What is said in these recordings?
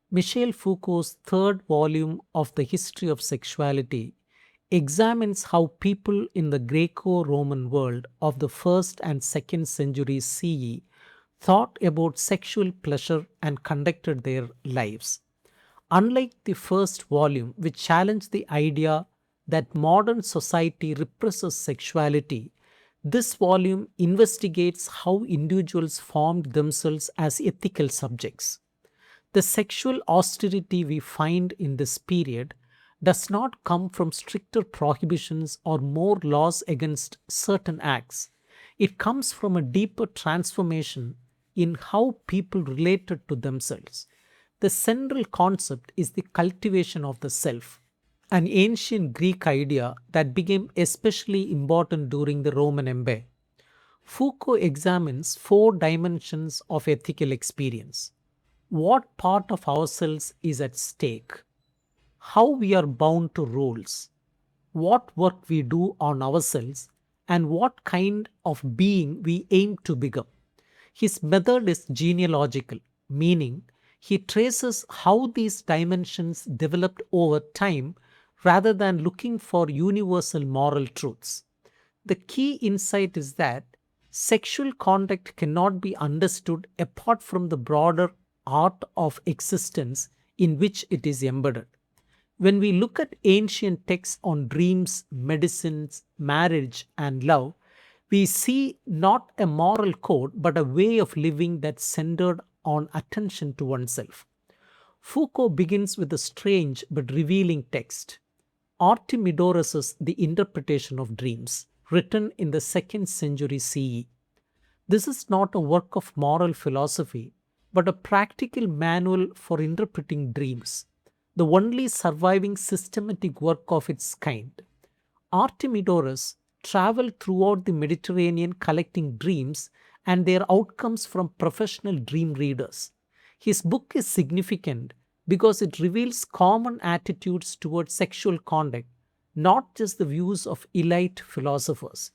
Michel Foucault's third volume of The History of Sexuality examines how people in the Greco Roman world of the 1st and 2nd centuries CE thought about sexual pleasure and conducted their lives. Unlike the first volume, which challenged the idea that modern society represses sexuality, this volume investigates how individuals formed themselves as ethical subjects. The sexual austerity we find in this period does not come from stricter prohibitions or more laws against certain acts. It comes from a deeper transformation in how people related to themselves. The central concept is the cultivation of the self, an ancient Greek idea that became especially important during the Roman Empire. Foucault examines four dimensions of ethical experience: what part of ourselves is at stake, how we are bound to rules, what work we do on ourselves, and what kind of being we aim to become. His method is genealogical, meaning he traces how these dimensions developed over time rather than looking for universal moral truths. The key insight is that sexual conduct cannot be understood apart from the broader art of existence in which it is embedded. When we look at ancient texts on dreams, medicines, marriage, and love, we see not a moral code but a way of living that's centered on attention to oneself. Foucault begins with a strange but revealing text, Artemidorus' The Interpretation of Dreams, written in the 2nd century CE. This is not a work of moral philosophy, but a practical manual for interpreting dreams, the only surviving systematic work of its kind. Artemidorus traveled throughout the Mediterranean collecting dreams and their outcomes from professional dream readers. His book is significant because it reveals common attitudes towards sexual conduct, not just the views of elite philosophers.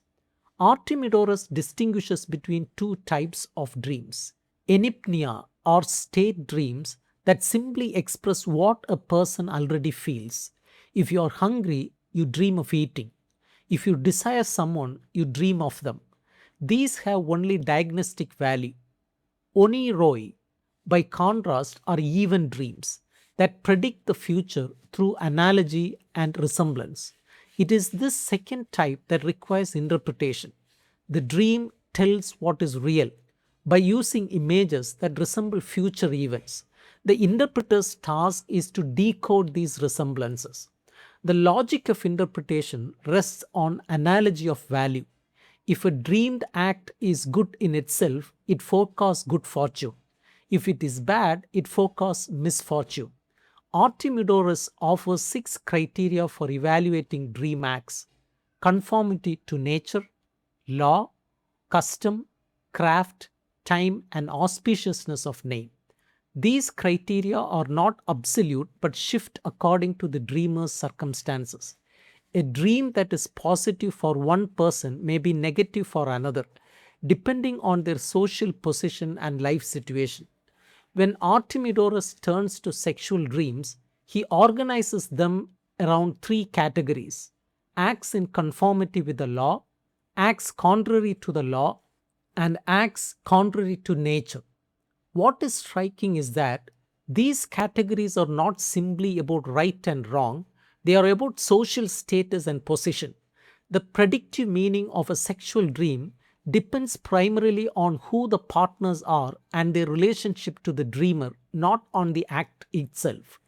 Artemidorus distinguishes between two types of dreams: enipnia, or state dreams, that simply express what a person already feels. If you are hungry, you dream of eating. If you desire someone, you dream of them. These have only diagnostic value. Oniroi, by contrast, are even dreams that predict the future through analogy and resemblance. It is this second type that requires interpretation. The dream tells what is real by using images that resemble future events. The interpreter's task is to decode these resemblances. The logic of interpretation rests on analogy of value. If a dreamed act is good in itself, it forecasts good fortune. If it is bad, it forecasts misfortune. Artemidorus offers six criteria for evaluating dream acts: conformity to nature, law, custom, craft, time, and auspiciousness of name. These criteria are not absolute but shift according to the dreamer's circumstances. A dream that is positive for one person may be negative for another, depending on their social position and life situation. When Artemidorus turns to sexual dreams, he organizes them around three categories: acts in conformity with the law, acts contrary to the law, and acts contrary to nature. What is striking is that these categories are not simply about right and wrong, they are about social status and position. The predictive meaning of a sexual dream depends primarily on who the partners are and their relationship to the dreamer, not on the act itself.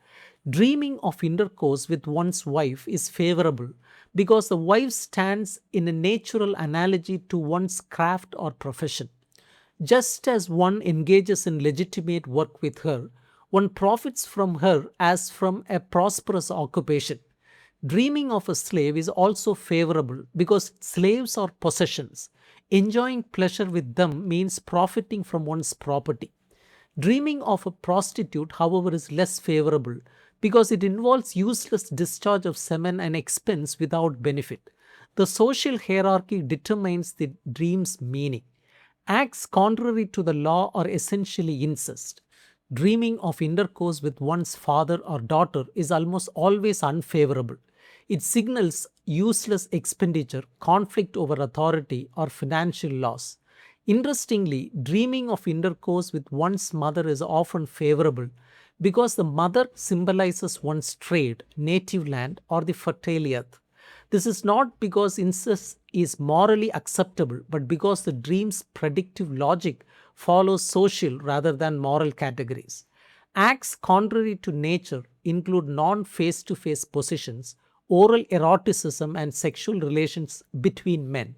Dreaming of intercourse with one's wife is favorable because the wife stands in a natural analogy to one's craft or profession. Just as one engages in legitimate work with her, one profits from her as from a prosperous occupation. Dreaming of a slave is also favorable because slaves are possessions. Enjoying pleasure with them means profiting from one's property. Dreaming of a prostitute, however, is less favorable because it involves useless discharge of semen and expense without benefit. The social hierarchy determines the dream's meaning. Acts contrary to the law are essentially incest. dreaming of intercourse with one's father or daughter is almost always unfavorable. It signals useless expenditure, conflict over authority, or financial loss. Interestingly, dreaming of intercourse with one's mother is often favorable because the mother symbolizes one's trade, native land, or the fertile earth. This is not because incest is morally acceptable, but because the dream's predictive logic follows social rather than moral categories. Acts contrary to nature include non face to face positions, oral eroticism, and sexual relations between men.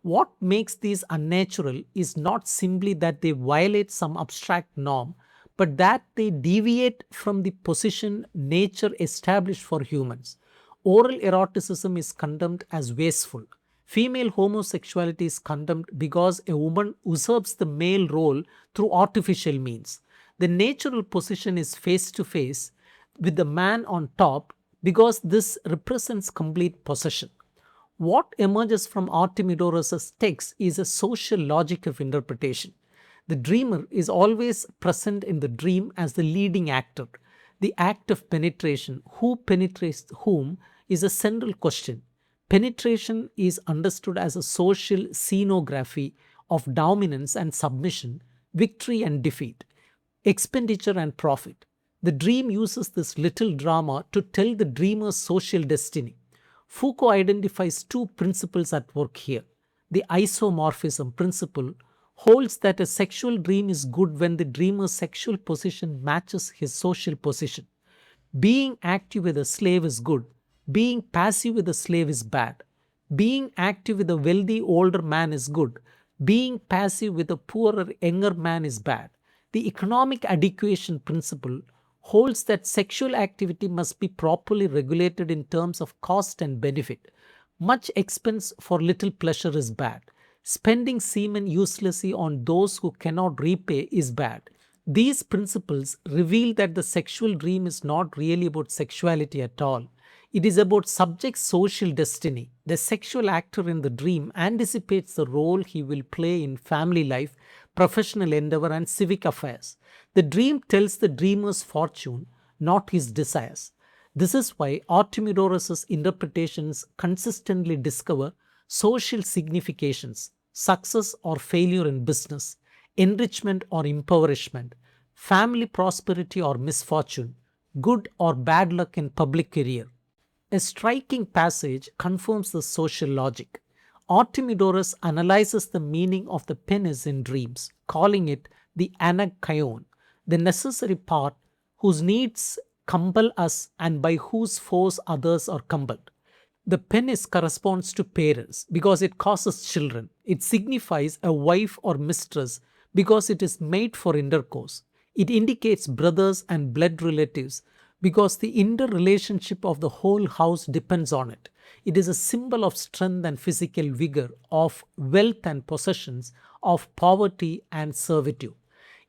What makes these unnatural is not simply that they violate some abstract norm, but that they deviate from the position nature established for humans. Oral eroticism is condemned as wasteful. Female homosexuality is condemned because a woman usurps the male role through artificial means. The natural position is face to face with the man on top because this represents complete possession. What emerges from Artemidorus' text is a social logic of interpretation. The dreamer is always present in the dream as the leading actor. The act of penetration, who penetrates whom, is a central question. Penetration is understood as a social scenography of dominance and submission, victory and defeat, expenditure and profit. The dream uses this little drama to tell the dreamer's social destiny. Foucault identifies two principles at work here. The isomorphism principle holds that a sexual dream is good when the dreamer's sexual position matches his social position. Being active with a slave is good. Being passive with a slave is bad. Being active with a wealthy older man is good. Being passive with a poorer younger man is bad. The economic adequation principle holds that sexual activity must be properly regulated in terms of cost and benefit. Much expense for little pleasure is bad. Spending semen uselessly on those who cannot repay is bad. These principles reveal that the sexual dream is not really about sexuality at all. It is about subject's social destiny. The sexual actor in the dream anticipates the role he will play in family life, professional endeavor, and civic affairs. The dream tells the dreamer's fortune, not his desires. This is why Artemidorus' interpretations consistently discover social significations, success or failure in business, enrichment or impoverishment, family prosperity or misfortune, good or bad luck in public career. A striking passage confirms the social logic. Artemidorus analyzes the meaning of the penis in dreams, calling it the anagkion, the necessary part whose needs compel us and by whose force others are compelled. The penis corresponds to parents because it causes children. It signifies a wife or mistress because it is made for intercourse. It indicates brothers and blood relatives because the interrelationship of the whole house depends on it. It is a symbol of strength and physical vigor, of wealth and possessions, of poverty and servitude.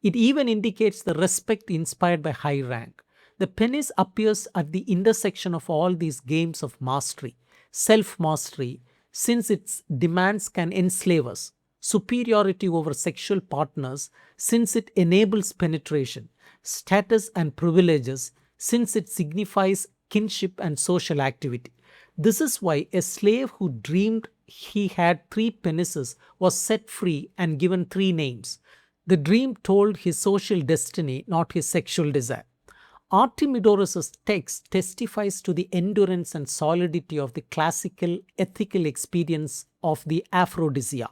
It even indicates the respect inspired by high rank. The penis appears at the intersection of all these games of mastery, self mastery, since its demands can enslave us, superiority over sexual partners, since it enables penetration, status and privileges, since it signifies kinship and social activity. This is why a slave who dreamed he had three penises was set free and given three names. The dream told his social destiny, not his sexual desire. Artemidorus' text testifies to the endurance and solidity of the classical ethical experience of the aphrodisia.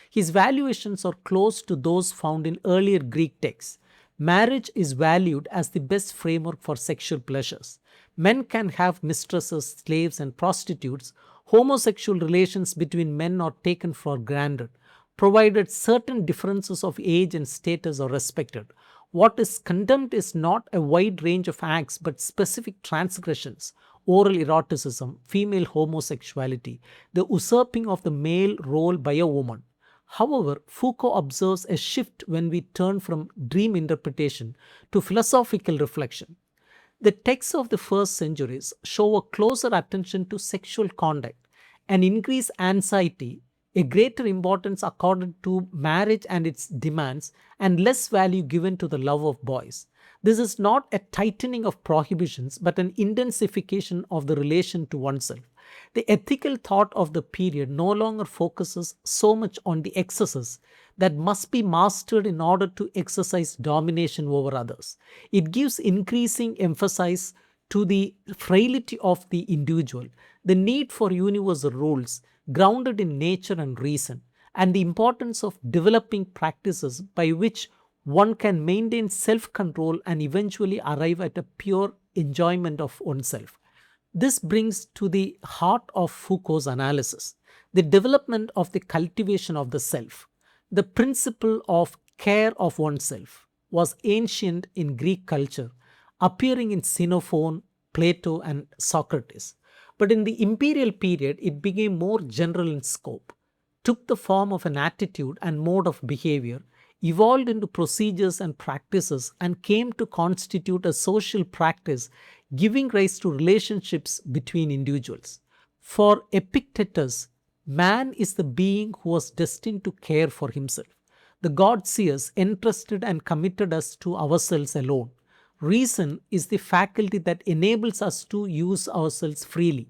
His valuations are close to those found in earlier Greek texts. Marriage is valued as the best framework for sexual pleasures. Men can have mistresses, slaves, and prostitutes. Homosexual relations between men are taken for granted, provided certain differences of age and status are respected. What is condemned is not a wide range of acts but specific transgressions: oral eroticism, female homosexuality, the usurping of the male role by a woman. However, Foucault observes a shift when we turn from dream interpretation to philosophical reflection. The texts of the first centuries show a closer attention to sexual conduct, an increased anxiety, a greater importance accorded to marriage and its demands, and less value given to the love of boys. This is not a tightening of prohibitions but an intensification of the relation to oneself. The ethical thought of the period no longer focuses so much on the excesses that must be mastered in order to exercise domination over others. It gives increasing emphasis to the frailty of the individual, the need for universal rules grounded in nature and reason, and the importance of developing practices by which one can maintain self control and eventually arrive at a pure enjoyment of oneself. This brings to the heart of Foucault's analysis the development of the cultivation of the self. The principle of care of oneself was ancient in Greek culture, appearing in Xenophon, Plato, and Socrates. But in the imperial period, it became more general in scope, took the form of an attitude and mode of behavior, evolved into procedures and practices, and came to constitute a social practice giving rise to relationships between individuals. For Epictetus, man is the being who was destined to care for himself. The God seers entrusted and committed us to ourselves alone. Reason is the faculty that enables us to use ourselves freely.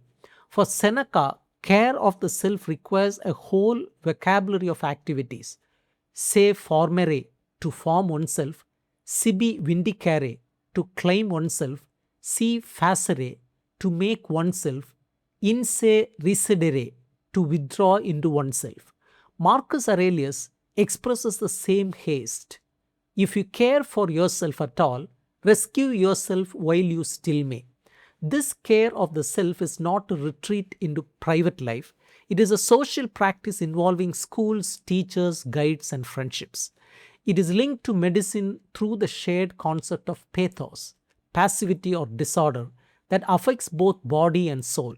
For Seneca, care of the self requires a whole vocabulary of activities. Se formere, to form oneself; sibi vindicare, to claim oneself; si facere, to make oneself; in se residere, to withdraw into oneself. Marcus Aurelius expresses the same haste. If you care for yourself at all, rescue yourself while you still may. This care of the self is not a retreat into private life. It is a social practice involving schools, teachers, guides, and friendships. It is linked to medicine through the shared concept of pathos, passivity or disorder, that affects both body and soul.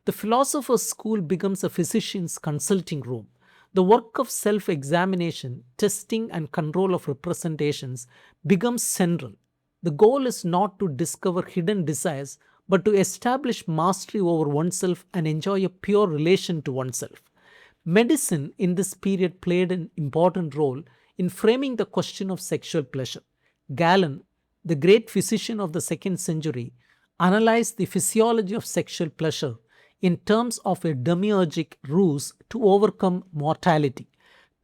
The philosopher's school becomes a physician's consulting room. The work of self examination, testing, and control of representations becomes central. The goal is not to discover hidden desires but to establish mastery over oneself and enjoy a pure relation to oneself. Medicine in this period played an important role in framing the question of sexual pleasure. Galen, the great physician of the second century, analyzed the physiology of sexual pleasure in terms of a demiurgic ruse to overcome mortality.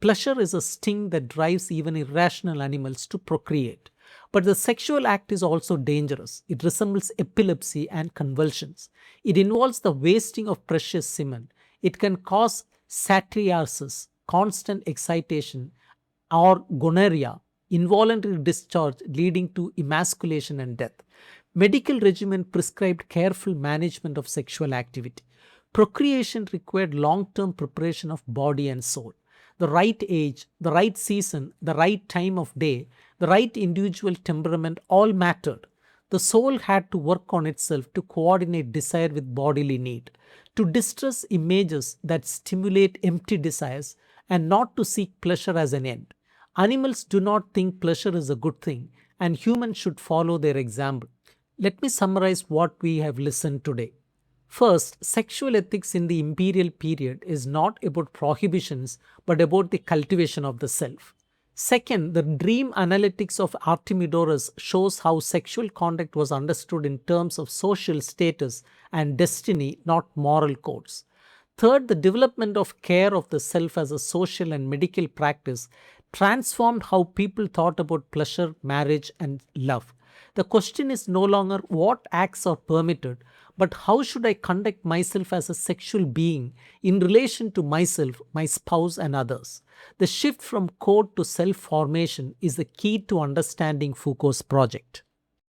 Pleasure is a sting that drives even irrational animals to procreate. But the sexual act is also dangerous. It resembles epilepsy and convulsions. It involves the wasting of precious semen. It can cause satyriasis, constant excitation, or gonorrhea, involuntary discharge leading to emasculation and death. Medical regimen prescribed careful management of sexual activity. Procreation required long-term preparation of body and soul. The right age, the right season, the right time of day, the right individual temperament all mattered. The soul had to work on itself to coordinate desire with bodily need, to distress images that stimulate empty desires, and not to seek pleasure as an end. Animals do not think pleasure is a good thing, and humans should follow their example. Let me summarize what we have listened today. First, sexual ethics in the imperial period is not about prohibitions but about the cultivation of the self. Second, the dream analytics of Artemidorus shows how sexual conduct was understood in terms of social status and destiny, not moral codes. Third, the development of care of the self as a social and medical practice transformed how people thought about pleasure, marriage, and love. The question is no longer what acts are permitted, but how should I conduct myself as a sexual being in relation to myself, my spouse, and others? The shift from code to self formation is the key to understanding Foucault's project.